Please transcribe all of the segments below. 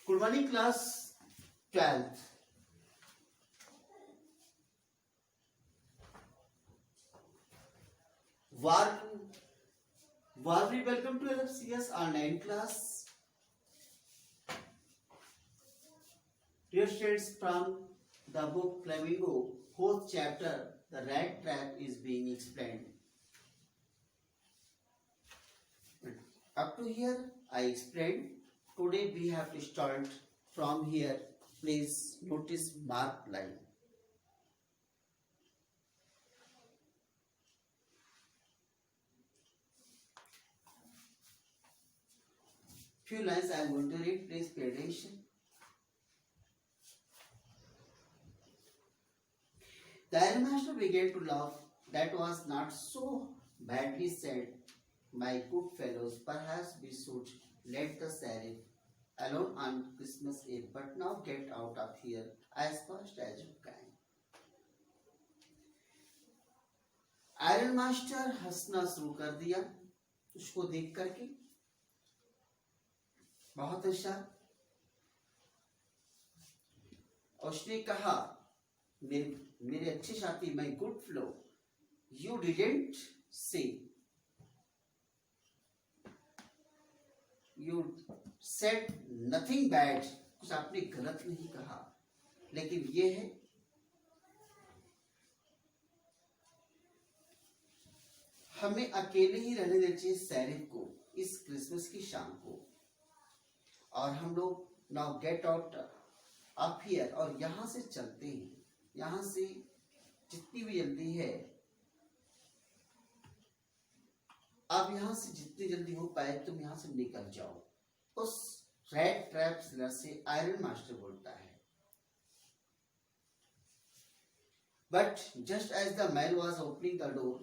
Good morning, class 12th. Warmly welcome to LFCS online class. Dear students, from the book Flamingo, 4th chapter, the rat trap is being explained. Up to here, I explained. Today we have to start from here. Please notice mark line. Few lines I am going to read. Please pay attention. The ironmaster began to laugh. That was not so badly said. My good fellows, perhaps we should let the sheriff alone on Christmas Eve, but now get out of here as fast as you can. Iron master हंसना शुरू कर दिया उसको देख करके। बहुत अच्छा। उसने कहा, मेरे अच्छे साथी, my good flow, you didn't say, you said nothing bad, कुछ आपने गलत नहीं कहा, लेकिन ये है हमें अकेले ही रहने देना चाहिए शरीफ को इस क्रिसमस की शाम को। और हम लोग now get out up here, और यहां से चलते हैं। यहां से जितनी भी जल्दी है, अब यहां से जितनी जल्दी हो पाए तुम यहां से निकल जाओ। उस रैट ट्रैप से आयरन मास्टर बोलता है। But just as the man was opening the door,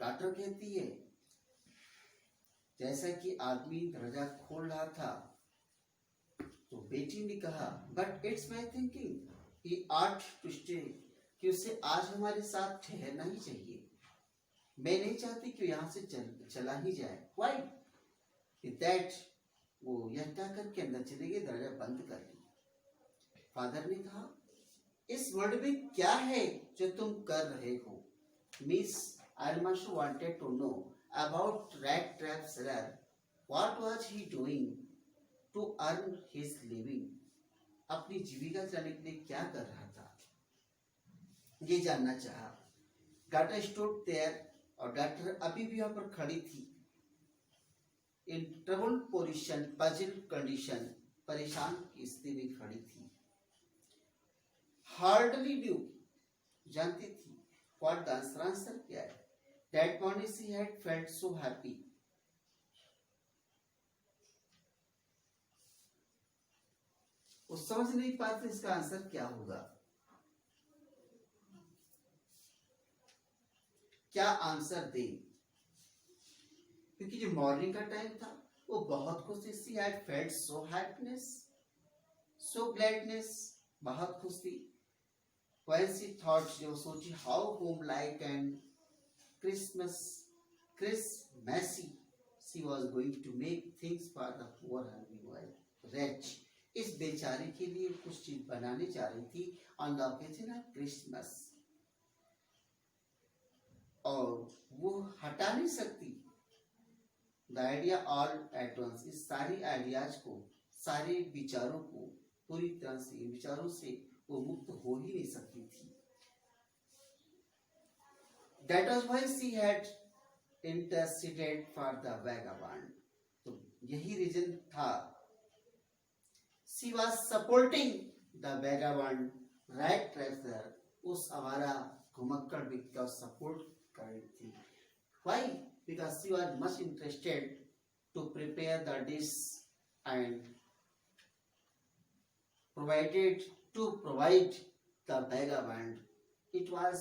doctor कहती है, जैसा कि आदमी दरवाजा खोल रहा था तो बेटी ने कहा, but it's my thinking he ought to stay, कि उसे आज हमारे साथ ठहरना ही चाहिए। मैं नहीं चाहती कि यहाँ से चला ही जाए। वाई दैट, वो यह क्या करके अंदर चले गए, दरवाजा बंद कर ली। फादर ने कहा, इस वर्ल्ड में क्या है जो तुम कर रहे हो? Miss iron wanted to know about rat trap seller. What was he doing to earn his living? अपनी जीविका चलाने के लिए क्या कर रहा था, ये जानना चाहा। डॉक्टर स्टूड देयर, और डॉक्टर अभी भी यहाँ पर खड़ी थी। In trouble position, puzzle condition, परेशान की स्थिति में खड़ी थी। हार्डली ड्यू, जानती थी व्हाट द आंसर क्या है। That morning she had felt so happy. वो समझ नहीं पाते इसका आंसर क्या होगा, क्या आंसर दे, क्योंकि जो मॉर्निंग का टाइम था वो बहुत खुश थी। She had felt so happiness, so gladness, बहुत खुश थी। When she thought, जो सोची, how home-like and Christmassy she was going to make things for the poor hungry wretch. इस बेचारे के लिए कुछ चीज बनाने जा रही थी on the occasion of Christmas, और वो हटा नहीं सकती। The idea all at once, इस सारी आइडियाज को, सारे विचारों को पूरी तरह से, विचारों से वो मुक्त हो ही नहीं सकती थी। That was why she had interceded for the vagabond. तो यही रीजन था। She was supporting the vagabond, rat trapper, उस आवारा घुमक्कड़ व्यक्ति का सपोर्ट कर रही थी। Why? Because she was much interested to prepare the dish and provide the vagabond. It was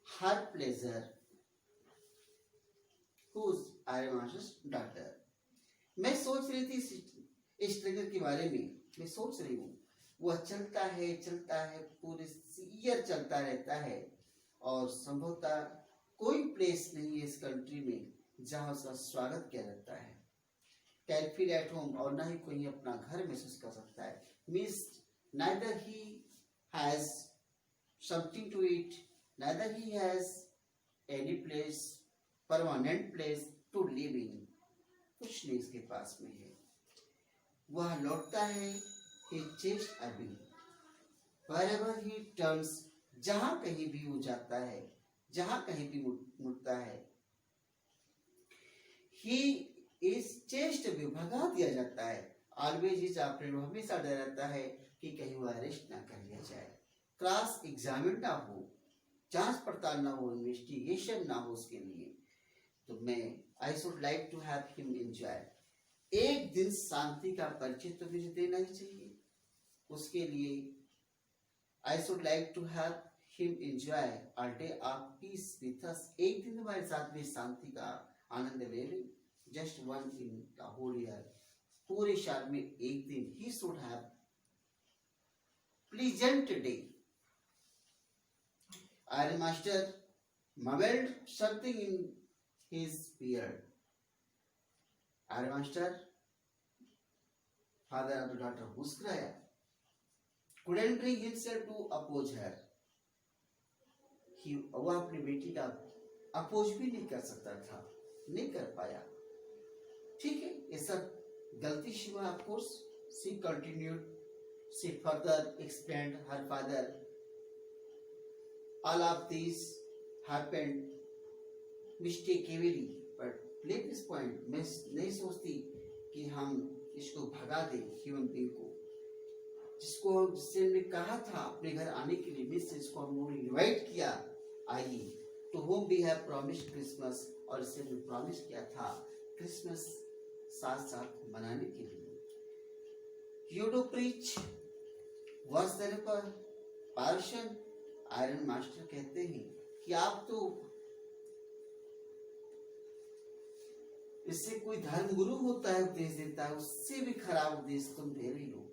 her pleasure. Who's Arima's daughter? मैं सोच रही थी इस ट्रिगर के बारे में, मैं सोच रही हूँ। वह चलता है, पूरे ईयर चलता रहता है, और संभवतः कोई प्लेस नहीं है इस कंट्री में जहाँ उसका स्वागत किया जाता है। कैन फील एट होम, और ना ही कोई अपना घर महसूस कर सकता है। Means neither he has something to eat, neither he has any place, permanent place to live in, कुछ नहीं इसके पास में है। वह लौटता है he chased Abby wherever he turns, जहां कहीं भी वो जाता है, जहां कहीं भी मुड़ता है। he is chased Abby, भगा दिया जाता है। always is afraid, वो हमेशा डर रहता है कि कहीं वो अरेस्ट ना कर लिया जाए, क्रॉस एग्जामिन ना हो, जांच पड़ताल ना हो, इन्वेस्टिगेशन ना हो उसके लिए। तो मैं I should like to have him enjoy, एक दिन शांति का परिचय तो मुझे देना ही चाहिए। उसके लिए I should like to have him enjoy a day off peace with us, एक दिन हमारे साथ में शांति का आनंद ले ले। Just one in the whole year, पूरे साल में एक दिन ही should have pleasant day. Iron master mumbled something in his beard. Iron master, father of the daughter, मुस्कुराया। couldn't bring himself to oppose her. वह अपनी बेटी का अपोज भी नहीं कर सकता था, नहीं कर पाया। ठीक है, ये सब गलती शी हुआ। Of course she continued, she further explained her father all of these happened mistakenly, but play this point, मैं नहीं सोचती कि हम इसको भगा दें, ह्यूमन बीइंग को, जिससे हमने कहा था अपने घर आने के लिए, मिस इसको हम लोगों ने इनवाइट किया, आइए, to home we have promised Christmas, और इससे हमने प्रॉमिस किया था क्रिसमस साथ साथ मनाने के लिए। You do preach was there proportion, iron master कहते हैं कि आप तो, इससे कोई धर्म गुरु होता है उपदेश देता है, उससे भी खराब उपदेश तुम दे रही हो।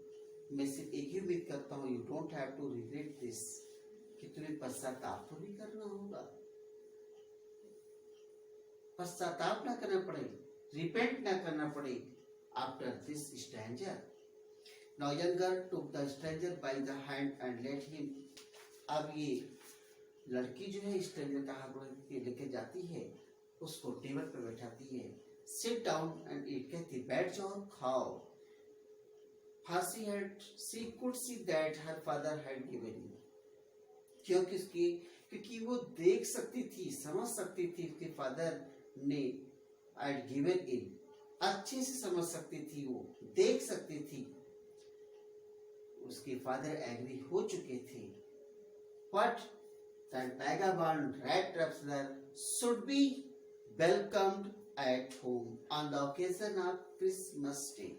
मैं सिर्फ एक ही उम्मीद करता हूँ, you don't have to regret this, कि तुम्हें पश्चाताप तो भी करना होगा, पश्चाताप ना करना पड़े, रिपेंट ना करना पड़े after this stranger. Now young girl took the stranger by the hand and let him, अब ये लड़की जो है स्ट्रेंजर का हाथ लेके जाती है, उसको टेबल पर बैठाती है। सिट डाउन एंड ईट, कहती बैठ जाओ खाओ। For she could see that her father had given in, क्योंकि वो देख सकती थी, समझ सकती थी उसके फादर ने had given in, अच्छे से समझ सकती थी, वो देख सकती थी उसके फादर एग्री हो चुके थे। But that vagabond rat traveler should be welcomed at home on the occasion of Christmas Day.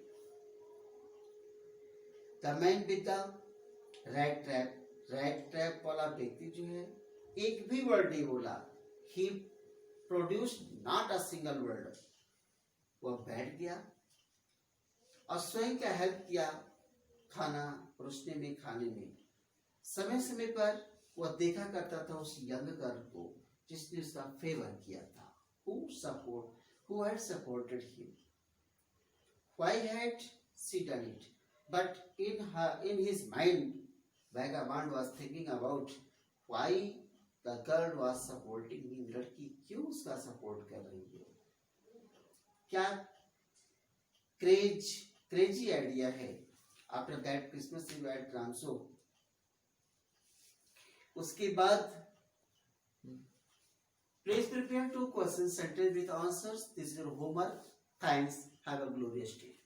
The man with the rat trap वाला व्यक्ति जो है, एक भी वर्ड नहीं बोला। He produced not a single word. वह बैठ गया और स्वयं का हेल्प किया खाना परोसने में, खाने में। समय समय पर वह देखा करता था उस यंग गर्ल को जिसने उसका फेवर किया था। Who had supported him? Why had she done it? But in his mind, Vagabond was thinking about why the girl was supporting him. लड़की क्यों उसका सपोर्ट कर रही है? क्या क्रेजी आइडिया है? After that Christmas Eve at Ramso, उसके बाद please prepare 2 question sentence with answers. This is your homework. Thanks. Have a glorious day.